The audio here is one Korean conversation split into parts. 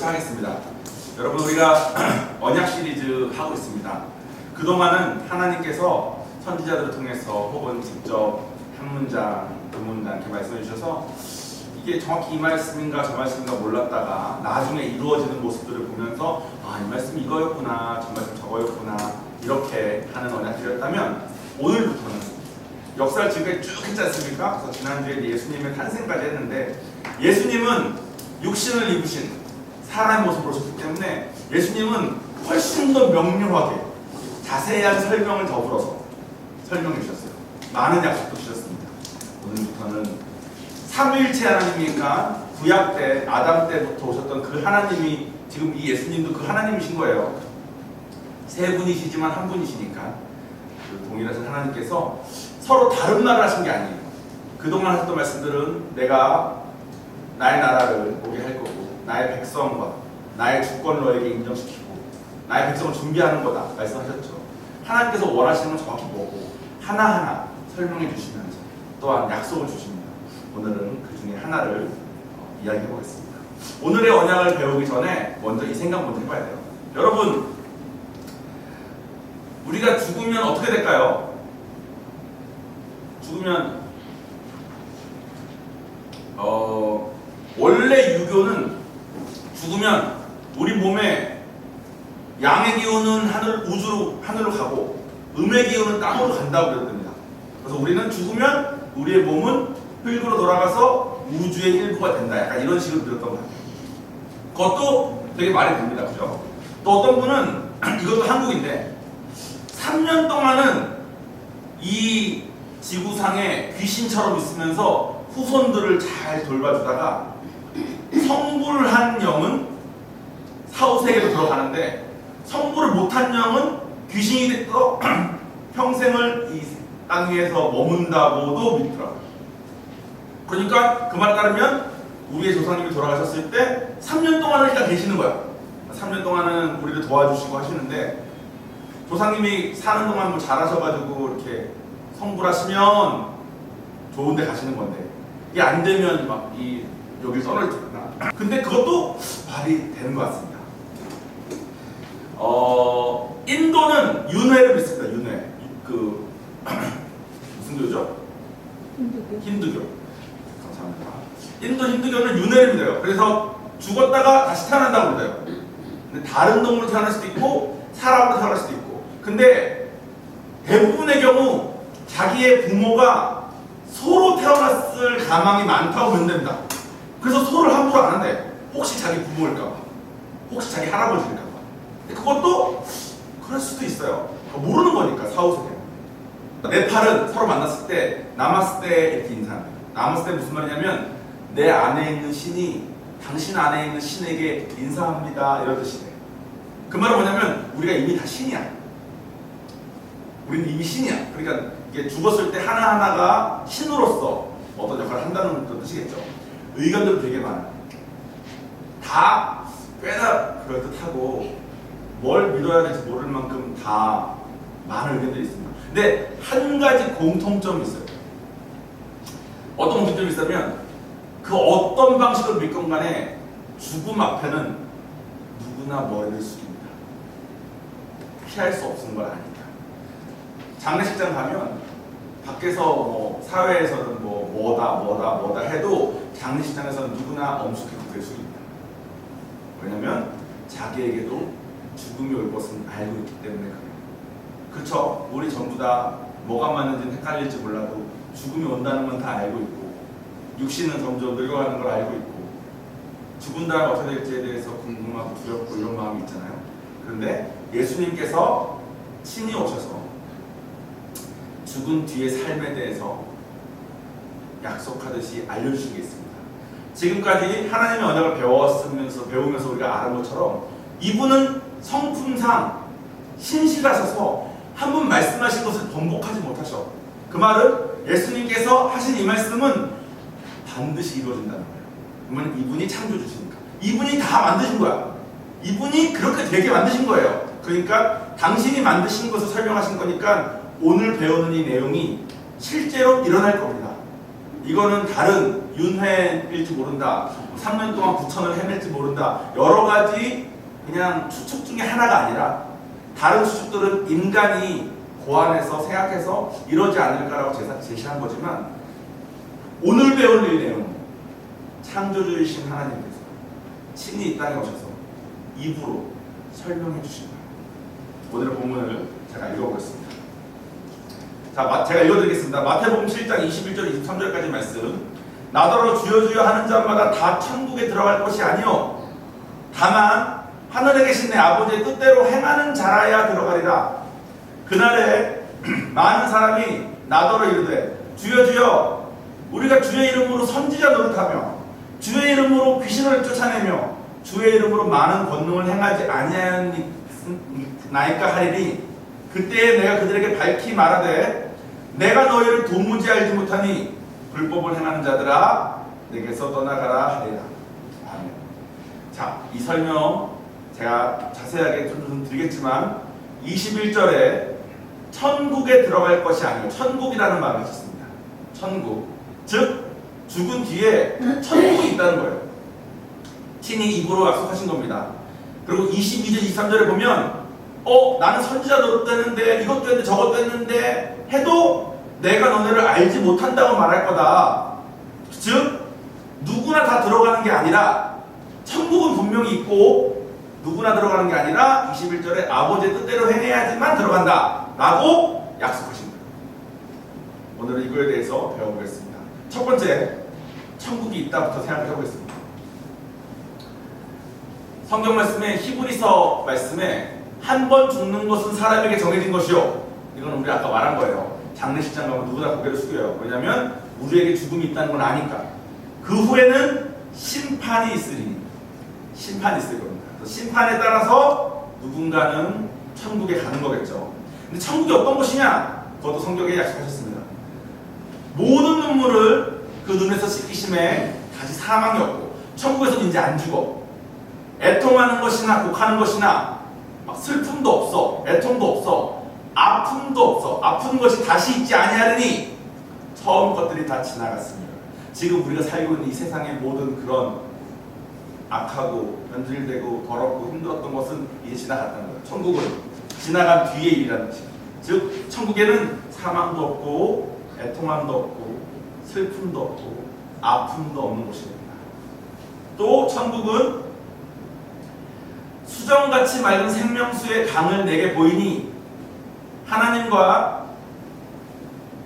시작하겠습니다. 여러분, 우리가 언약 시리즈 하고 있습니다. 그동안은 하나님께서 선지자들을 통해서 혹은 직접 한 문장, 두 문장 이렇게 말씀해 주셔서 이게 정확히 이 말씀인가 저 말씀인가 몰랐다가 나중에 이루어지는 모습들을 보면서 이 말씀이 이거였구나, 저 말씀 저거였구나 이렇게 하는 언약들이었다면, 오늘부터는 역사를 지금까지 쭉 했지 않습니까? 그래서 지난주에 예수님의 탄생까지 했는데, 예수님은 육신을 입으신 사람의 모습으로 오셨기 때문에 예수님은 훨씬 더 명료하게 자세한 설명을 더불어서 설명해 주셨어요. 많은 약속도 주셨습니다. 오늘부터는 삼위일체 하나님이니까 구약 때 아담 때부터 오셨던 그 하나님이 지금 이 예수님도 그 하나님이신 거예요. 세 분이시지만 한 분이시니까 그 동일하신 하나님께서 서로 다른 말을 하신 게 아니에요. 그동안 하셨던 말씀들은 내가 나의 나라를 오게 할 거고, 나의 백성과 나의 주권을 너에게 인정시키고 나의 백성을 준비하는 거다 말씀하셨죠. 하나님께서 원하시는 건 정확히 뭐고 하나하나 설명해 주시면서 또한 약속을 주십니다. 오늘은 그 중에 하나를 이야기해 보겠습니다. 오늘의 언약을 배우기 전에 먼저 이 생각 먼저 해봐야 돼요. 여러분, 우리가 죽으면 어떻게 될까요? 죽으면 원래 유교는 죽으면 우리 몸에 양의 기운은 하늘로 가고 음의 기운은 땅으로 간다고 그랬답니다. 그래서 우리는 죽으면 우리의 몸은 흙으로 돌아가서 우주의 일부가 된다. 약간 이런 식으로 들었던 것 같아요. 그것도 되게 말이 됩니다. 그죠? 또 어떤 분은 이것도 한국인데 3년 동안은 이 지구상에 귀신처럼 있으면서 후손들을 잘 돌봐주다가 성불을 한 영은 사후세계로 들어가는데, 성불을 못한 영은 귀신이 돼서 평생을 이 땅 위에서 머문다고도 믿더라고요. 그러니까 그 말 따르면 우리의 조상님이 돌아가셨을 때 3년 동안은 일단 계시는 거야. 3년 동안은 우리를 도와주시고 하시는데, 조상님이 사는 동안 뭐 잘하셔가지고 이렇게 성불하시면 좋은 데 가시는 건데, 이게 안 되면 막 여기 써놔있잖아. 근데 그것도 말이 되는 것 같습니다. 인도는 윤회를 믿습니다. 윤회. 무슨 교죠? 힌두교. 감사합니다. 인도 힌두교는 윤회를 믿어요. 그래서 죽었다가 다시 태어난다고 믿어요. 근데 다른 동물로 태어날 수도 있고 사람으로 태어날 수도 있고. 근데 대부분의 경우 자기의 부모가 소로 태어났을 가망이 많다고 믿는답니다. 그래서 소를 함부로 안 한대. 혹시 자기 부모일까봐, 혹시 자기 할아버지일까봐. 그것도 그럴 수도 있어요. 모르는 거니까, 사후세계. 네팔은 서로 만났을 때 나마스테 이렇게 인사합니다. 나마스테 무슨 말이냐면 내 안에 있는 신이 당신 안에 있는 신에게 인사합니다, 이런 뜻이래. 그 말은 뭐냐면 우리가 이미 다 신이야. 우리는 이미 신이야. 그러니까 이게 죽었을 때 하나하나가 신으로서 어떤 역할을 한다는 그런 뜻이겠죠. 의견들은 되게 많아요. 다 꽤나 그럴듯하고 뭘 믿어야 될지 모를 만큼 다 많은 의견들이 있습니다. 근데 한 가지 공통점이 있어요. 어떤 공통점이 있다면, 그 어떤 방식으로 믿건 간에 죽음 앞에는 누구나 머리를 숙입니다. 피할 수 없는 걸 아니까. 장례식장 가면 밖에서 뭐 사회에서는 뭐다 해도 장례식장에서는 누구나 엄숙히 고개를 숙입니다. 왜냐면 자기에게도 죽음이 올 것은 알고 있기 때문에 그래요. 그렇죠? 우리 전부 다 뭐가 맞는지는 헷갈릴지 몰라도 죽음이 온다는 건 다 알고 있고, 육신은 점점 늙어가는 걸 알고 있고, 죽은 다음 어떻게 될지에 대해서 궁금하고 두렵고 이런 마음이 있잖아요. 그런데 예수님께서 친히 오셔서 죽은 뒤의 삶에 대해서 약속하듯이 알려주시겠습니다. 지금까지 하나님의 언약을 배우면서 우리가 아는 것처럼 이분은 성품상 신실하셔서 한 번 말씀하신 것을 번복하지 못하셔. 그 말은 예수님께서 하신 이 말씀은 반드시 이루어진다는 거예요. 그러면 이분이 창조주시니까, 이분이 다 만드신 거야. 이분이 그렇게 되게 만드신 거예요. 그러니까 당신이 만드신 것을 설명하신 거니까 오늘 배우는 이 내용이 실제로 일어날 겁니다. 이거는 다른 윤회일지 모른다. 3년 동안 9천을 헤맬지 모른다. 여러 가지 그냥 추측 중에 하나가 아니라 다른 추측들은 인간이 고안해서 생각해서 이러지 않을까라고 제시한 거지만 오늘 배울 이 내용 창조주이신 하나님께서 친히 이 땅에 오셔서 입으로 설명해 주신 거예요. 오늘의 본문을 제가 읽어보겠습니다. 자, 제가 읽어드리겠습니다. 마태복음 7장 21절 23절까지 말씀. 나더러 주여 주여 하는 자마다 다 천국에 들어갈 것이 아니요 다만 하늘에 계신 내 아버지의 뜻대로 행하는 자라야 들어가리라. 그날에 많은 사람이 나더러 이르되 주여 주여 우리가 주의 이름으로 선지자 노릇하며 주의 이름으로 귀신을 쫓아내며 주의 이름으로 많은 권능을 행하지 아니하였나이까 하리니 그때에 내가 그들에게 밝히 말하되 내가 너희를 도무지 알지 못하니 불법을 행하는 자들아 내게서 떠나가라 하리라. 아멘. 자, 이 설명 제가 자세하게 좀 드리겠지만 21절에 천국에 들어갈 것이 아니고 천국이라는 말을 썼습니다. 천국, 즉 죽은 뒤에 천국이 있다는 거예요. 친히 입으로 약속하신 겁니다. 그리고 22절 23절에 보면 나는 선지자 노릇했는데 이것도 했는데 저것도 했는데 해도 내가 너네를 알지 못한다고 말할 거다. 즉 누구나 다 들어가는 게 아니라 천국은 분명히 있고 누구나 들어가는 게 아니라 21절에 아버지의 뜻대로 행해야지만 들어간다 라고 약속하신 거예요. 오늘은 이거에 대해서 배워보겠습니다. 첫 번째, 천국이 있다부터 생각해 보겠습니다. 성경 말씀에 히브리서 말씀에 한 번 죽는 것은 사람에게 정해진 것이요. 이건 우리 아까 말한 거예요. 장례식장 가면 누구나 고개를 숙여요. 왜냐하면 우리에게 죽음이 있다는 걸 아니까. 그 후에는 심판이 있으리니. 심판이 있을 겁니다. 심판에 따라서 누군가는 천국에 가는 거겠죠. 근데 천국이 어떤 곳이냐? 그것도 성경에 약속하셨습니다. 모든 눈물을 그 눈에서 씻기심에 다시 사망이 없고 천국에서는 이제 안 죽어. 애통하는 것이나 곡하는 것이나 막 슬픔도 없어. 애통도 없어. 아픔도 없어. 아픈 것이 다시 있지 아니하리니 처음 것들이 다 지나갔습니다. 지금 우리가 살고 있는 이 세상의 모든 그런 악하고 변질되고 더럽고 힘들었던 것은 이제 지나갔다는 거예요. 천국은 지나간 뒤의 일이라는 것이죠. 즉 천국에는 사망도 없고 애통함도 없고 슬픔도 없고 아픔도 없는 곳입니다. 또 천국은 수정같이 맑은 생명수의 강을 내게 보이니 하나님과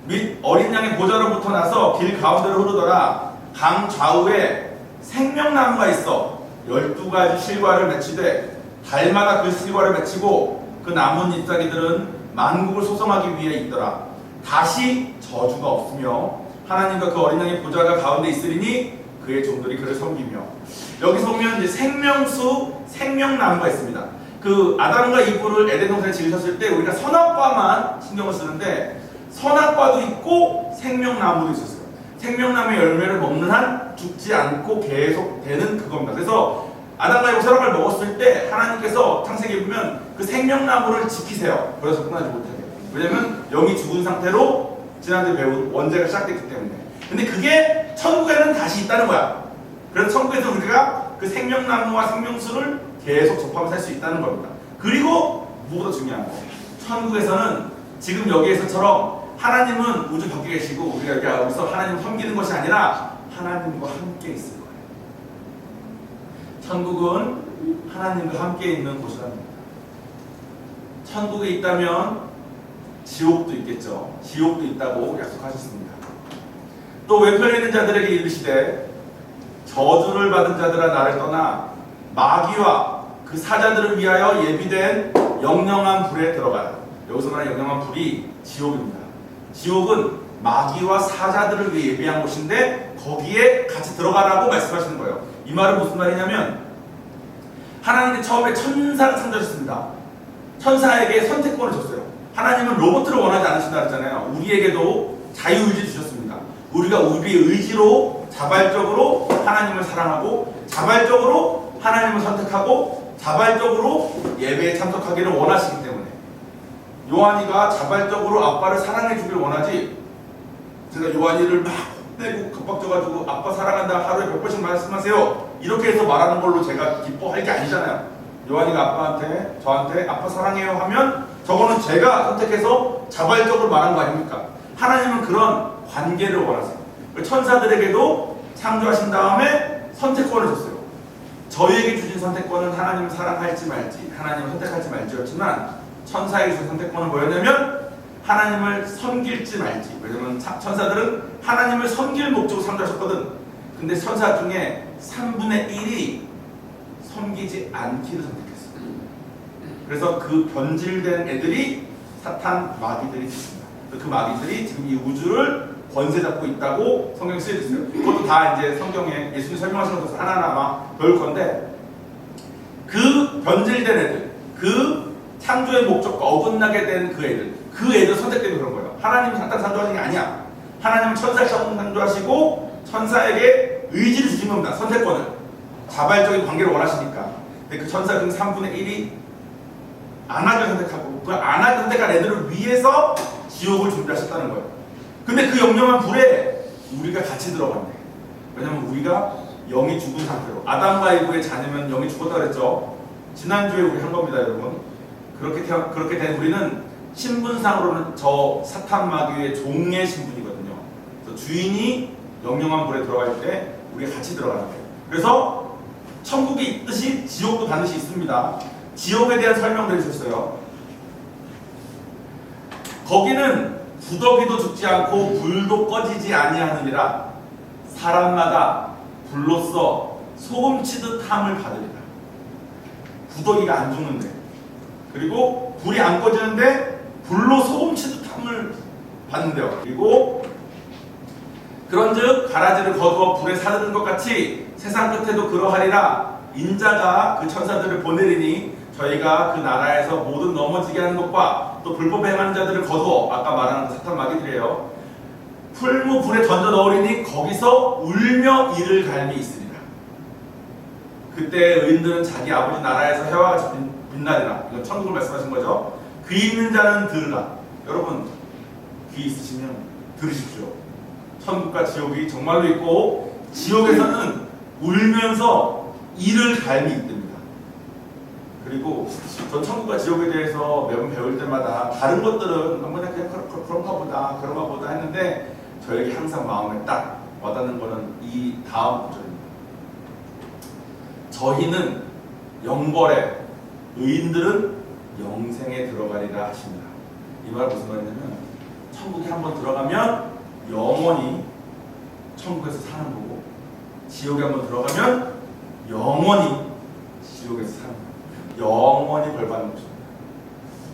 및 어린 양의 보좌로부터 나서 길 가운데로 흐르더라. 강 좌우에 생명나무가 있어 12가지 실과를 맺히되 달마다 그 실과를 맺히고 그 나무 잎사귀들은 만국을 소성하기 위해 있더라. 다시 저주가 없으며 하나님과 그 어린 양의 보좌가 가운데 있으리니 그의 종들이 그를 섬기며. 여기서 보면 이제 생명수, 생명나무가 있습니다. 그 아담과 이브를 에덴 동산에 지으셨을 때 우리가 선악과만 신경을 쓰는데 선악과도 있고 생명나무도 있었어요. 생명나무의 열매를 먹는 한 죽지 않고 계속 되는 그겁니다. 그래서 아담과 이브 선악과를 먹었을 때 하나님께서 창세기에 보면 그 생명나무를 지키세요. 그래서 끝나지 못하게. 왜냐면 영이 죽은 상태로 지난주에 배운 원죄가 시작됐기 때문에. 근데 그게 천국에는 다시 있다는 거야. 그래서 천국에서 우리가 그 생명나무와 생명수를 계속 접하며 살 수 있다는 겁니다. 그리고 무엇보다 중요한 거, 천국에서는 지금 여기에서처럼 하나님은 우주 밖에 계시고 우리가 여기서 하나님을 섬기는 것이 아니라 하나님과 함께 있을 거예요. 천국은 하나님과 함께 있는 곳이랍니다. 천국에 있다면 지옥도 있겠죠. 지옥도 있다고 약속하셨습니다. 또 외편에 있는 자들에게 이르시되 저주를 받은 자들아 나를 떠나 마귀와 그 사자들을 위하여 예비된 영영한 불에 들어가라. 여기서 말하는 영영한 불이 지옥입니다. 지옥은 마귀와 사자들을 위해 예비한 곳인데 거기에 같이 들어가라고 말씀하시는 거예요. 이 말은 무슨 말이냐면 하나님이 처음에 천사를 창조하셨습니다. 천사에게 선택권을 줬어요. 하나님은 로봇을 원하지 않으신다 했잖아요. 우리에게도 자유의지 주셨습니다. 우리가 우리의 의지로 자발적으로 하나님을 사랑하고 자발적으로 하나님을 선택하고 자발적으로 예배에 참석하기를 원하시기 때문에 요한이가 자발적으로 아빠를 사랑해 주길 원하지 제가 요한이를 막 힘내고 겁박져가지고 아빠 사랑한다 하루에 100번씩 말씀하세요 이렇게 해서 말하는 걸로 제가 기뻐할 게 아니잖아요. 요한이가 아빠한테 저한테 아빠 사랑해요 하면 저거는 제가 선택해서 자발적으로 말한 거 아닙니까? 하나님은 그런 관계를 원하세요. 천사들에게도 창조하신 다음에 선택권을 줬어요. 저희에게 주신 선택권은 하나님을 사랑할지 말지, 하나님을 선택할지 말지였지만 천사에게 주신 선택권은 뭐였냐면 하나님을 섬길지 말지. 왜냐면 천사들은 하나님을 섬길 목적으로 창조하셨거든. 근데 천사 중에 3분의 1이 섬기지 않기를 선택했어요. 그래서 그 변질된 애들이 사탄 마귀들이 있습니다. 그 마귀들이 지금 이 우주를 권세 잡고 있다고 성경에 쓰여 있어요. 그것도 다 이제 성경에 예수님 설명하신 것에서 하나하나 아마 배울 건데, 그 변질된 애들, 그 창조의 목적과 어긋나게 된 그 애들 선택 때문에 그런 거예요. 하나님이 사탄 창조하신 게 아니야. 하나님은 천사를 창조하시고 천사에게 의지를 주신 겁니다. 선택권을. 자발적인 관계를 원하시니까. 근데 그 천사 중 3분의 1이 안 하길 선택하고 그 안 하길 선택한 애들을 위해서 지옥을 준비하셨다는 거예요. 근데 그 영영한 불에 우리가 같이 들어갔네. 왜냐면 우리가 영이 죽은 상태로, 아담과 이브의 자녀면 영이 죽었다 그랬죠. 지난주에 우리 한 겁니다, 여러분. 그렇게 된 우리는 신분상으로는 저 사탄 마귀의 종의 신분이거든요. 그래서 주인이 영영한 불에 들어갈 때 우리가 같이 들어가는 거예요. 그래서 천국이 있듯이 지옥도 반드시 있습니다. 지옥에 대한 설명을 해주셨어요. 거기는 구더기도 죽지 않고 불도 꺼지지 아니하느니라. 사람마다 불로써 소금치듯 함을 받으리라. 구더기가 안 죽는데, 그리고 불이 안 꺼지는데 불로 소금치듯 함을 받는데요. 그리고 그런즉 가라지를 거두어 불에 사르는 것 같이 세상 끝에도 그러하리라. 인자가 그 천사들을 보내리니 저희가 그 나라에서 모든 넘어지게 하는 것과 또 불법에 행하는 자들을 거두어, 아까 말하는 그 사탄 마귀들이에요, 풀무 불에 던져 넣으리니 거기서 울며 이를 갈미 있으리라. 그때 의인들은 자기 아버지 나라에서 해와 같이 빛나리라. 이건 천국을 말씀하신 거죠. 귀 있는 자는 들으라. 여러분, 귀 있으시면 들으십시오. 천국과 지옥이 정말로 있고, 지옥에서는 울면서 이를 갈미 있답니다. 그리고 전 천국과 지옥에 대해서 매번 배울 때마다 다른 것들은 그냥 그런가 보다 했는데, 저에게 항상 마음에 딱 와닿는 거는 이 다음 구절입니다. 저희는 영벌에, 의인들은 영생에 들어가리라 하십니다. 이 말은 무슨 말이냐면, 천국에 한번 들어가면 영원히 천국에서 사는 거고, 지옥에 한번 들어가면 영원히 지옥에서 사는 거예요. 영원히 벌 받는 것입니다.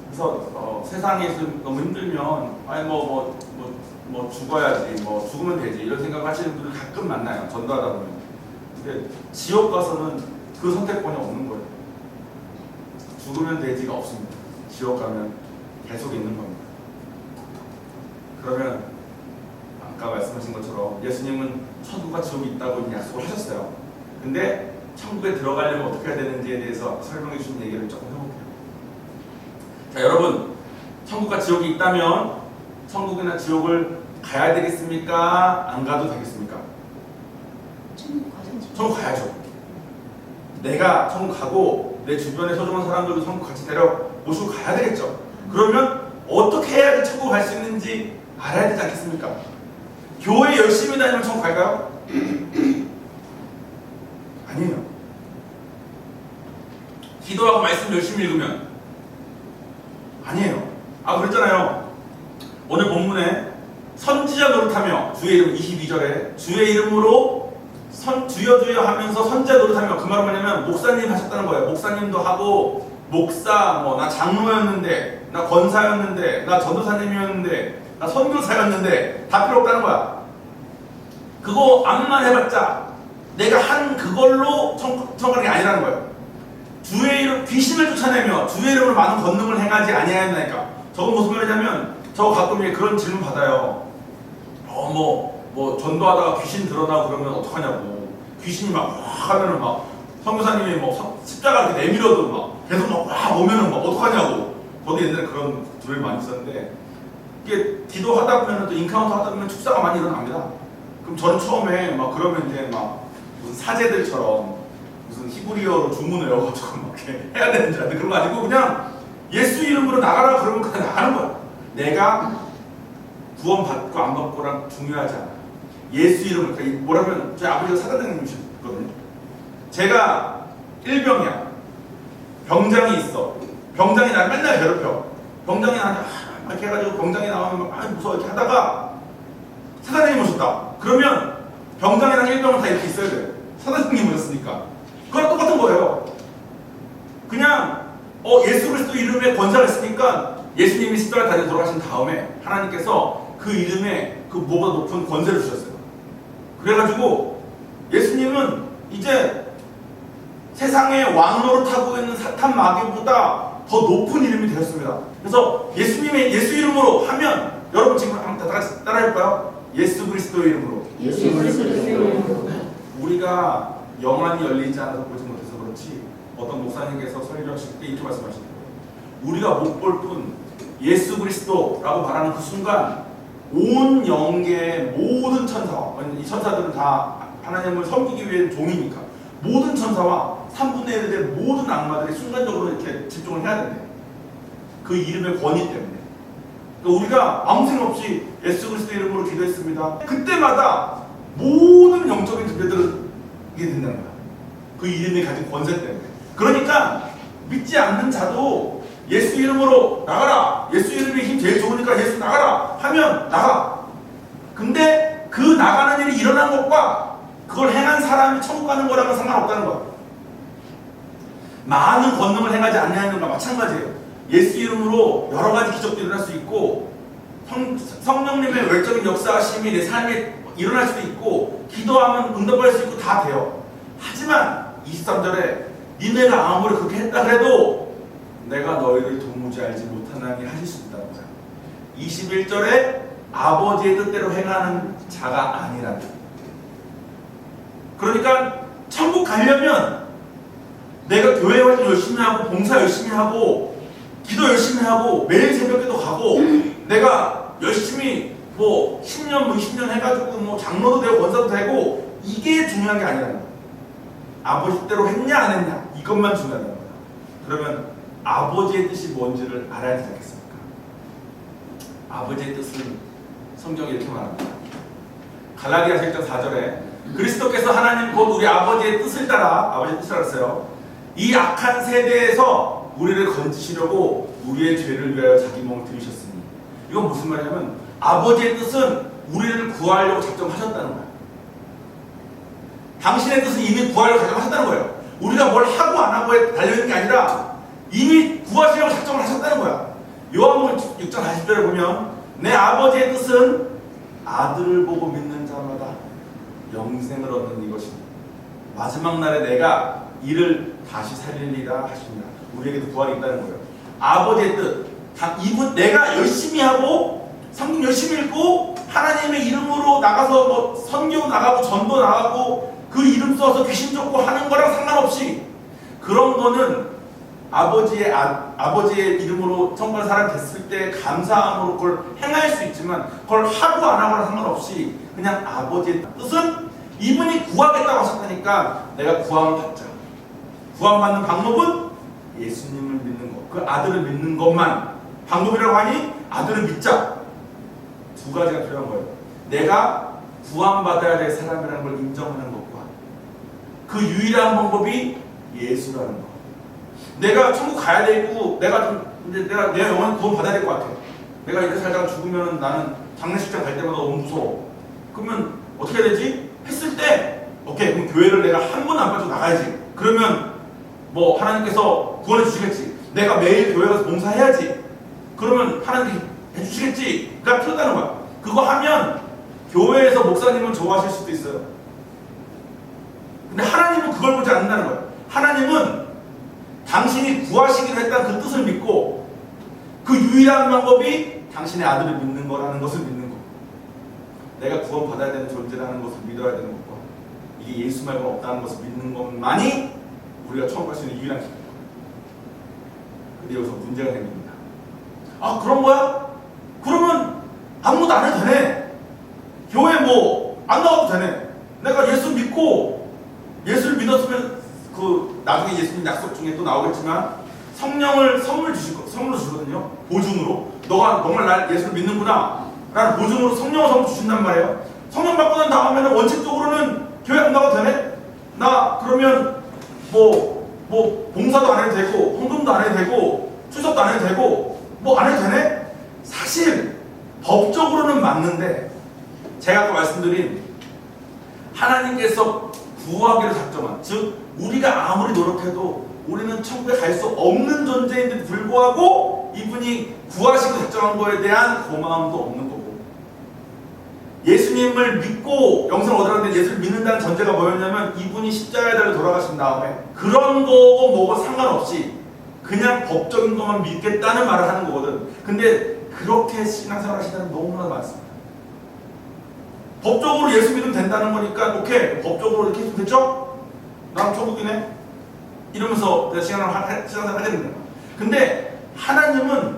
그래서 세상에서 너무 힘들면 아니 뭐 죽어야지, 뭐 죽으면 되지, 이런 생각 하시는 분들 가끔 만나요. 전도하다 보면. 근데 지옥 가서는 그 선택권이 없는 거예요. 죽으면 되지가 없습니다. 지옥 가면 계속 있는 겁니다. 그러면 아까 말씀하신 것처럼 예수님은 천국과 지옥이 있다고 약속을 하셨어요. 근데 천국에 들어가려면 어떻게 해야 되는지에 대해서 설명해 주신 얘기를 조금 해볼게요. 자, 여러분, 천국과 지옥이 있다면 천국이나 지옥을 가야 되겠습니까? 안 가도 되겠습니까? 천국 가야죠. 내가 천국 가고 내 주변에 소중한 사람들도 천국 같이 데려 모시고 가야 되겠죠. 그러면 어떻게 해야지 천국 갈 수 있는지 알아야 되지 않겠습니까? 교회 열심히 다니면 천국 갈까요? 아니에요. 기도하고 말씀 열심히 읽으면 아니에요. 그랬잖아요. 오늘 본문에 선지자 노릇하며, 주의 이름 22절에 주의 이름으로 주여 주여 하면서 선지자 노릇하며, 그 말은 뭐냐면 목사님 하셨다는 거예요. 목사님도 하고, 목사, 나 장로였는데, 나 권사였는데, 나 전도사님이었는데, 나 선교사였는데 다 필요 없다는 거야. 그거 암만 해봤자 내가 한 그걸로 천국이 아니라는 거예요. 주의 이름, 귀신을 쫓아내며 주의 이름으로 많은 권능을 행하지 아니하였나이까. 저건 무슨 말이냐면, 저 가끔 그런 질문 받아요. 전도하다가 귀신 드러나고 그러면 어떡하냐고. 귀신이 막 하면은 막 선교사님이 십자가 이렇게 내밀어도 막 계속 막 오면은 막 어떡하냐고. 저도 옛날에 그런 두려움이 많이 있었는데, 이게 기도하다 보면 또 인카운터 하다 보면 축사가 많이 일어납니다. 그럼 저는 처음에 막 그러면 이제 막 무슨 사제들처럼 무슨 히브리어로 주문을 외워가지고 막 이렇게 해야 되는 줄 알았는데 그런 거 아니고 그냥 예수 이름으로 나가라 그러면 그냥 나가는 거야. 내가 구원 받고 안 받고랑 중요하지 않아. 예수 이름을, 그러니까 뭐라면 저희 아버지가 사단장님이셨거든요. 제가 일병이야. 병장이 있어. 병장이 날 맨날 괴롭혀. 병장이 나한테 막 이렇게 해가지고 병장이 나오면 막 무서워 이렇게 하다가 사단장님 오셨다. 그러면 병장이랑 일병은 다 이렇게 있어야 돼. 사단장님 오셨으니까. 그거랑 똑같은 거예요. 그냥 예수 그리스도 이름에 권세가 있으니까 예수님이 십자가 달려 돌아가신 다음에 하나님께서 그 이름에 그 무엇보다 높은 권세를 주셨어요. 그래가지고 예수님은 이제 세상의 왕노릇하고 있는 사탄 마귀보다 더 높은 이름이 되었습니다. 그래서 예수님의 예수 이름으로 하면 여러분 지금 한번 다 같이 따라해볼까요? 예수 그리스도의 이름으로. 예수 그리스도의 이름으로. 우리가 영안이 열리지 않아서 보지 못해서 그렇지 어떤 목사님께서 설교하실 때 이렇게 말씀하시는 거예요. 우리가 못 볼 뿐 예수 그리스도라고 말하는 그 순간 온 영계의 모든 천사와, 이 천사들은 다 하나님을 섬기기 위해 종이니까 모든 천사와 3분의 1의 모든 악마들이 순간적으로 이렇게 집중을 해야 된대. 그 이름의 권위 때문에. 그러니까 우리가 아무 생각 없이 예수 그리스도 이름으로 기도했습니다. 그때마다 모든 영적인 존재들은 이게 된다는 거야. 그 이름이 가진 권세 때문에. 그러니까 믿지 않는 자도 예수 이름으로 나가라. 예수 이름의 힘 제일 좋으니까 예수 나가라 하면 나가. 근데 그 나가는 일이 일어난 것과 그걸 행한 사람이 천국 가는 거랑은 상관없다는 거야. 많은 권능을 행하지 않냐는 것과 마찬가지예요. 예수 이름으로 여러 가지 기적도 일어날 수 있고 성령님의 외적인 역사하심이 내 삶에 일어날 수도 있고 기도하면 응답할 수 있고 다 돼요. 하지만 23절에 니네가 아무리 그렇게 했다 그래도 내가 너희를 도무지 알지 못하나니 하실 수 있다는 거야. 21절에 아버지의 뜻대로 행하는 자가 아니라. 그러니까 천국 가려면 내가 교회 활동 열심히 하고 봉사 열심히 하고 기도 열심히 하고 매일 새벽에도 가고 내가 열심히 뭐 10년 뭐 20년 해가지고 뭐 장로도 되고 권사도 되고 이게 중요한 게 아니라는 거야. 아버지 뜻대로 했냐 안 했냐 이것만 중요하다는 거야. 그러면 아버지의 뜻이 뭔지를 알아야 되지 않겠습니까? 아버지의 뜻은 성경이 이렇게 말합니다. 갈라디아서 1장 4절에 그리스도께서 하나님 곧 우리 아버지의 뜻을 따라 아버지의 뜻을 알았어요. 이 악한 세대에서 우리를 건지시려고 우리의 죄를 위하여 자기 몸을 들이셨으니. 이건 무슨 말이냐면 아버지의 뜻은 우리를 구하려고 작정하셨다는 거야. 당신의 뜻은 이미 구하려고 작정하셨다는 거예요. 우리가 뭘 하고 안 하고에 달려있는 게 아니라 이미 구하시려고 작정을 하셨다는 거야. 요한복음 6장 40절에 보면 내 아버지의 뜻은 아들을 보고 믿는 자마다 영생을 얻는 이것이니 마지막 날에 내가 이를 다시 살리리라 하십니다. 우리에게도 부활이 있다는 거예요. 아버지의 뜻, 이분 내가 열심히 하고 성경 열심히 읽고 하나님의 이름으로 나가서 뭐 선교 나가고 전도 나가고 그 이름 써서 귀신 쫓고 하는 거랑 상관없이 그런 거는 아버지의 이름으로 천국의 사람이 됐을 때 감사함으로 그걸 행할 수 있지만 그걸 하고 안 하고랑 상관없이 그냥 아버지의 뜻은 이분이 구하겠다고 하셨다니까 내가 구함을 받자. 구함받는 방법은 예수님을 믿는 것, 그 아들을 믿는 것만 방법이라고 하니 아들을 믿자. 두 가지가 필요한 거예요. 내가 구함받아야 될 사람이라는 걸 인정하는 것과 그 유일한 방법이 예수라는 것. 내가 천국 가야 되고 내가 내 영혼 구원 받아야 될 것 같아. 내가 이렇게 살다가 죽으면 나는 장례식장 갈 때마다 너무 무서워. 그러면 어떻게 해야 되지? 했을 때 오케이 그럼 교회를 내가 한 번 안 빠지고 나가야지. 그러면 뭐 하나님께서 구원해 주시겠지. 내가 매일 교회 가서 봉사해야지. 그러면 하나님께 해주시겠지가 필요하다는 거야. 그거 하면 교회에서 목사님은 좋아하실 수도 있어요. 근데 하나님은 그걸 보지 않는다는 거야. 하나님은 당신이 구하시기로 했다는 그 뜻을 믿고 그 유일한 방법이 당신의 아들을 믿는 거라는 것을 믿는 거. 내가 구원 받아야 되는 존재라는 것을 믿어야 되는 것과 이게 예수 말고 없다는 것을 믿는 것만이 우리가 처음 갈 수 있는 유일한 길이에요. 근데 여기서 문제가 생깁니다. 아 그런 거야? 그러면 아무것도 안 해도 되네. 교회 뭐 안 나와도 되네. 내가 예수 믿고 예수를 믿었으면 나중에 예수님 약속 중에 또 나오겠지만 성령을 선물로 주거든요. 보증으로. 너가 정말 날 예수를 믿는구나 라는 보증으로 성령을 선물 주신단 말이에요. 성령 받고 난 다음에는 원칙적으로는 교회 안 나가도 되네? 나 그러면 뭐 봉사도 안 해도 되고 헌금도 안 해도 되고 추석도 안 해도 되고 뭐 안 해도 되네? 사실 법적으로는 맞는데 제가 아까 말씀드린 하나님께서 구하기로 작정한, 즉 우리가 아무리 노력해도 우리는 천국에 갈 수 없는 존재인데도 불구하고 이분이 구하시고 작정한 거에 대한 고마움도 없는 거고, 예수님을 믿고 영생을 얻으라는데 예수를 믿는다는 전제가 뭐였냐면 이분이 십자가에 달려 돌아가신 다음에 그런 거고 뭐고 상관없이 그냥 법적인 것만 믿겠다는 말을 하는 거거든. 근데 그렇게 신앙생활 하시는 사람이 너무나 많습니다. 법적으로 예수 믿으면 된다는 거니까 오케이, 법적으로 이렇게 했으면 됐죠? 난 천국이네? 이러면서 내가 신앙생활 하게 되는 거야. 근데 하나님은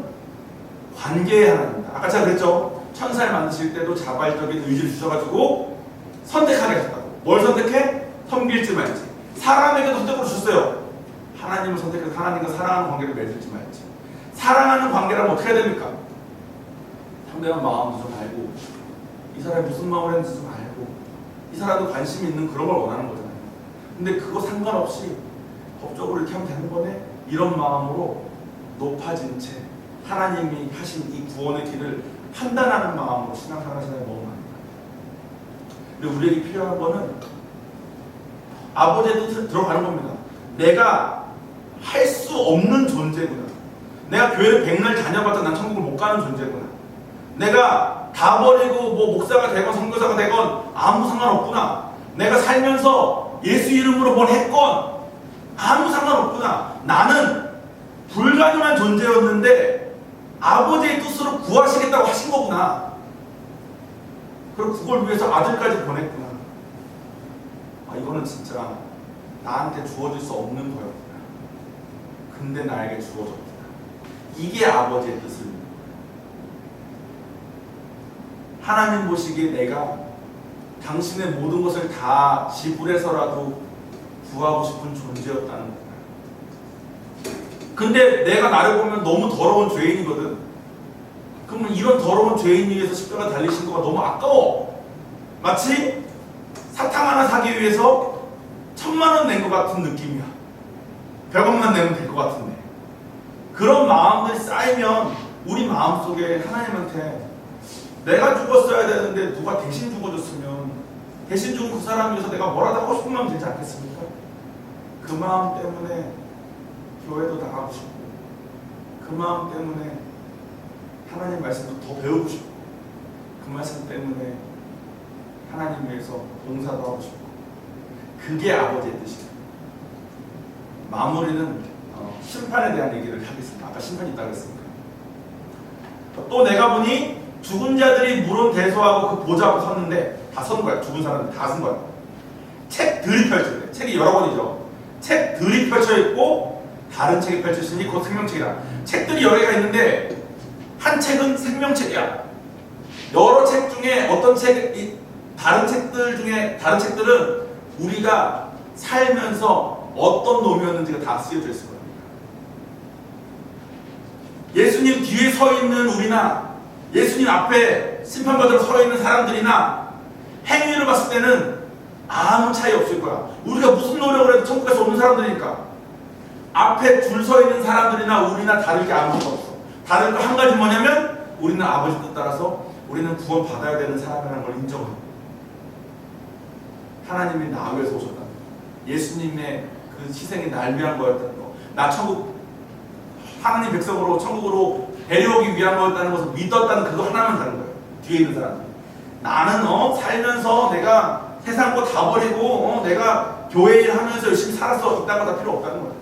관계의 하나님입니다. 아까 제가 그랬죠? 천사를 만드실 때도 자발적인 의지를 주셔가지고 선택하게 하셨다고. 뭘 선택해? 섬길지 말지. 사람에게도 선택을 주셨어요. 하나님을 선택해서 하나님과 사랑하는 관계를 맺을지 말지. 사랑하는 관계라면 어떻게 해야 됩니까? 상대방 마음도 좀 알고, 이 사람이 무슨 마음을 했는지 좀 알고, 이 사람도 관심이 있는 그런 걸 원하는 거잖아요. 근데 그거 상관없이 법적으로 이렇게 하면 되는 거네? 이런 마음으로 높아진 채 하나님이 하신 이 구원의 길을 판단하는 마음으로 신앙생활 하시는 사람이 너무 많아요. 근데 우리에게 필요한 거는 아버지의 뜻을 들어가는 겁니다. 내가 할 수 없는 존재구나. 내가 교회를 백날 다녀봤자 난 천국을 못 가는 존재구나. 내가 다 버리고 뭐 목사가 되건 선교사가 되건 아무 상관없구나. 내가 살면서 예수 이름으로 뭘 했건 아무 상관없구나. 나는 불가능한 존재였는데 아버지의 뜻으로 구하시겠다고 하신 거구나. 그리고 그걸 위해서 아들까지 보냈구나. 이거는 진짜 나한테 주어질 수 없는 거였구나. 근데 나에게 주어졌구나. 이게 아버지의 뜻입니다. 하나님 보시기에 내가 당신의 모든 것을 다 지불해서라도 구하고 싶은 존재였다는 거야. 근데 내가 나를 보면 너무 더러운 죄인이거든. 그러면 이런 더러운 죄인 위해서 십자가 달리신 거가 너무 아까워. 마치 사탕 하나 사기 위해서 1,000,000원 낸 것 같은 느낌이야. 100원만 내면 될 것 같은데. 그런 마음들이 쌓이면 우리 마음속에 하나님한테 내가 죽었어야 되는데 누가 대신 죽어줬으면 대신 죽은 그 사람 위해서 내가 뭐라도 하고 싶은 마음 되지 않겠습니까? 그 마음 때문에 교회도 나가고 싶고, 그 마음 때문에 하나님 말씀도 더 배우고 싶고, 그 말씀 때문에 하나님 위해서 봉사도 하고 싶고, 그게 아버지의 뜻이에요. 마무리는 심판에 대한 얘기를 하겠습니다. 아까 심판이 있다고 했으니까. 또 내가 보니 죽은 자들이 물은 대소하고 그 보좌 앞에 섰는데, 다 선 거야. 죽은 사람들 다 선 거야. 책들이 펼쳐져 있대. 책이 여러 권이죠. 책들이 펼쳐 있고 다른 책이 펼쳐 있으니 그것 생명책이다. 책들이 여러 개가 있는데 한 책은 생명책이야. 여러 책 중에 어떤 다른 책들은 우리가 살면서 어떤 놈이었는지가 다 쓰여져 있을 거예요. 예수님 뒤에 서 있는 우리나 예수님 앞에 심판받으러 서 있는 사람들이나 행위를 봤을 때는 아무 차이 없을 거야. 우리가 무슨 노력을 해도 천국 갈 수 없는 사람들이니까. 앞에 줄 서 있는 사람들이나 우리나 다를 게 아무것도 없어. 다른 거 한 가지 뭐냐면 우리는 아버지 뜻 따라서 우리는 구원 받아야 되는 사람이라는 걸 인정하고, 하나님이 나 위해서 오셨다는 거, 예수님의 그 희생이 날 위한 거였다는 거, 나 천국 하나님 백성으로 천국으로 데려오기 위한 거였다는 것을 믿었다는 그거 하나만 다른 거예요. 뒤에 있는 사람들. 나는 살면서 내가 세상 거 다 버리고 내가 교회 일 하면서 열심히 살았어, 이딴 거 다 필요 없다는 거야.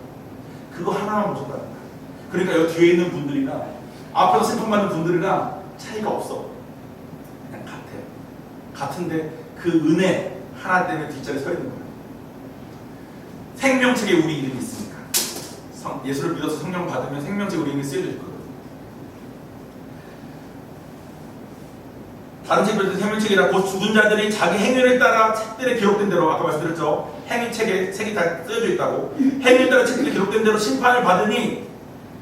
그거 하나만 보셨다는 거야. 그러니까 여기 뒤에 있는 분들이나 앞에서 심판받는 분들이랑 차이가 없어. 그냥 같아. 같은데 그 은혜 하나 때문에 뒷자리에 서 있는 거야. 생명책에 우리 이름이 있으니까. 예수를 믿어서 성령 받으면 생명책에 우리 이름이 쓰여져 있거든. 다른 책들도 생명책이라 곧 죽은 자들이 자기 행위를 따라 책들에 기록된 대로 아까 말씀드렸죠. 행위책에 책이 다 쓰여져 있다고. 행위를 따라 책들에 기록된 대로 심판을 받으니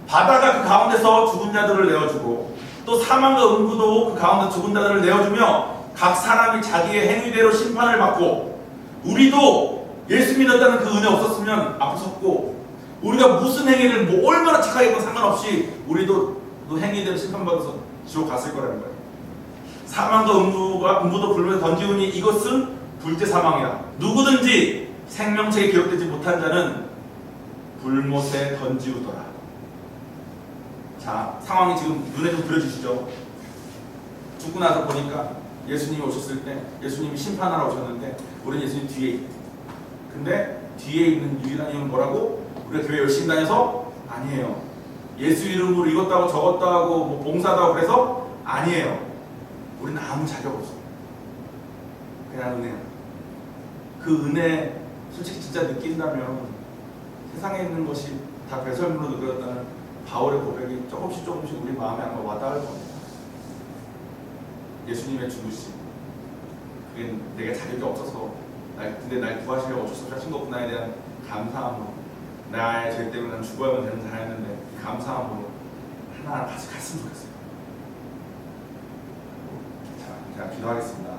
바다가 그 가운데서 죽은 자들을 내어주고 또 사망과 음부도 그 가운데 죽은 자들을 내어주며 각 사람이 자기의 행위대로 심판을 받고 우리도 예수 믿었다는 그 은혜 없었으면 앞에 섰고 우리가 무슨 행위를 뭐 얼마나 착하게 했건 상관없이 우리도 그 행위대로 심판받아서 지옥 갔을 거라는 거예요. 사망과 음부도 불문에 던지우니 이것은 불제 사망이라. 누구든지 생명책에 기록되지 못한 자는 불못에 던지우더라. 자, 상황이 지금 눈에 좀 그려지시죠? 죽고 나서 보니까 예수님이 오셨을 때 예수님이 심판하러 오셨는데 우리는 예수님 뒤에 있고 근데 뒤에 있는 유일한 이유는 뭐라고? 우리가 교회 열심히 다녀서? 아니에요. 예수 이름으로 이것도 하고 저것도 하고 뭐 봉사도 하고 그래서? 아니에요. 우리는 아무 자격 없어. 그냥 은혜야. 그 은혜 솔직히 진짜 느낀다면 세상에 있는 것이 다 배설물로 느껴졌다는 바울의 고백이 조금씩 우리 마음에 아마 와닿을 겁니다. 예수님의 죽으심 그게 내가 자격이 없어서 근데 날 구하시려고 어쩔 수 없이 하신 것구나에 대한 감사함으로 나의 죄 때문에 난 죽어야만 되는 자였는데 그 감사함으로 하나하나 같이 갔으면 좋겠어요. 자, 제가 기도하겠습니다.